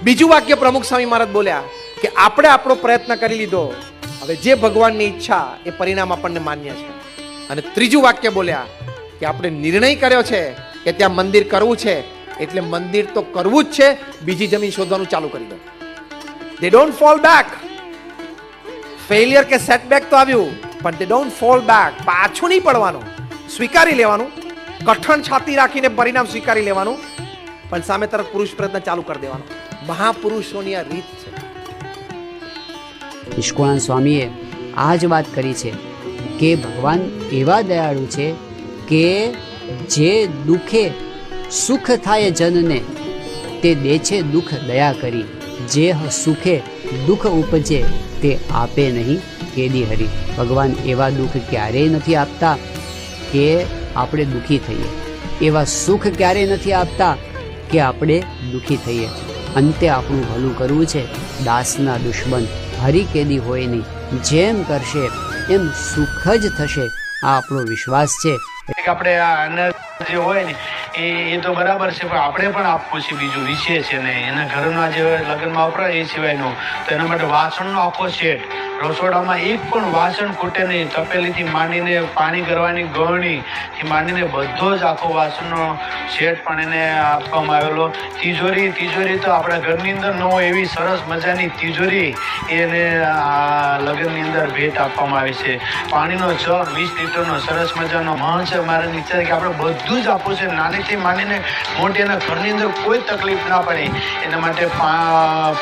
બીજું વાક્ય પ્રમુખ સ્વામી મહારાજ બોલ્યા કે આપણે આપણો પ્રયત્ન કરી લીધો, હવે જે ભગવાનની ઈચ્છા એ પરિણામ આપણને માન્ય છે. અને ત્રીજું વાક્ય બોલ્યા કે આપણે નિર્ણય કર્યો છે કે ત્યાં મંદિર કરવું છે, એટલે મંદિર તો કરવું જ છે, બીજી જમીન શોધવાનું ચાલુ કરી દો. દે ડોન્ટ ફોલ બેક. ફેલિયર કે સેટબેક તો આવ્યું, પણ દે ડોન્ટ ફોલ બેક. પાછું નહીં પડવાનું, સ્વીકારી લેવાનું, કઠણ છાતી રાખીને પરિણામ સ્વીકારી લેવાનું, પણ સામે તરફ પુરુષ પ્રયત્ન ચાલુ કરી દેવાનો. મહાપુરુષોની આ રીત છે. નિષ્કુળાનંદ સ્વામીએ આ જ વાત કરી છે કે ભગવાન એવા દયાળુ છે કે જે દુઃખે સુખ થાય જનને તે દે છે દુઃખ દયા કરી, જે સુખે દુઃખ ઉપજે તે આપે નહીં કેદી હરી. ભગવાન એવા દુઃખ ક્યારેય નથી આપતા કે આપણે દુઃખી થઈએ, એવા સુખ ક્યારેય નથી આપતા કે આપણે દુઃખી થઈએ. અંતે આપણું ભલું કરવું છે. દાસના દુશ્મન હરી કેદી હોય નહીં, જેમ કરશે એમ સુખ જ થશે, આ આપણો વિશ્વાસ છે. આપણે આ અનાજ જે હોય ને એ તો બરાબર છે, પણ આપણે પણ આપવું છે. બીજું વિશે છે ને એના ઘરના જે લગ્નમાં વપરાય એ સિવાયનું, તો એના માટે વાસણનો આખો સેટ. રસોડામાં એક પણ વાસણ ખૂટે નહીં. તપેલીથી માંડીને પાણી કરવાની ગળણીથી માંડીને બધો જ આખો વાસણનો સેટ પણ એને આપવામાં આવેલો. તિજોરી તો આપણા ઘરની અંદર ન હોય એવી સરસ મજાની તિજોરી એને લગ્નની અંદર ભેટ આપવામાં આવી છે. પાણીનો જગ 20 લીટરનો સરસ મજાનો મહં છે. મારે વિચાર કે આપણે બધું જ આપવું છે, નાનીથી માંડીને મોટી. એના ઘરની અંદર કોઈ તકલીફ ના પડે એના માટે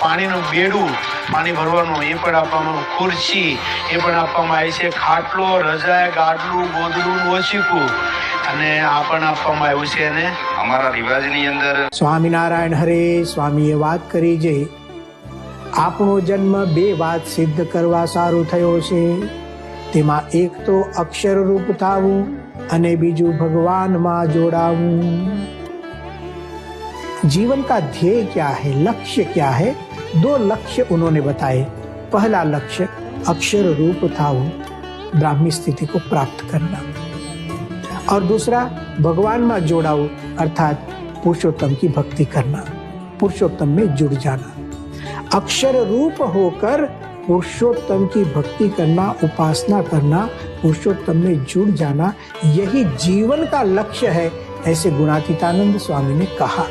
પાણીનું બેડું, પાણી ભરવાનું એ પણ આપવામાં, ખુરશી એ પણ આપવામાં આવી છે, ખાટલો, રજાઈ, ગાડલું, ગોદડું, ઓશીકું અને આ પણ આપવામાં આવ્યું છે. અને અમારા રિવાજની અંદર સ્વામિનારાયણ હરે. સ્વામીએ વાત કરી જે આપણો જન્મ બે વાત સિદ્ધ કરવા સારું થયો છે. તેમાં એક તો અક્ષર રૂપ થવું અને બીજું भगवाનમાં જોડાવું. जीवन का ध्येय क्या है, लक्ष्य क्या है? दो लक्ष्य उन्होंने बताए. पहला लक्ष्य अक्षर रूप था वो ब्राह्मी स्थिति को प्राप्त करना, और दूसरा भगवान में जोड़ाओ अर्थात पुरुषोत्तम की भक्ति करना, पुरुषोत्तम में जुड़ जाना. अक्षर रूप होकर पुरुषोत्तम की भक्ति करना, उपासना करना, पुरुषोत्तम में जुड़ जाना, यही जीवन का लक्ष्य है, ऐसे गुणातीतानंद स्वामी ने कहा.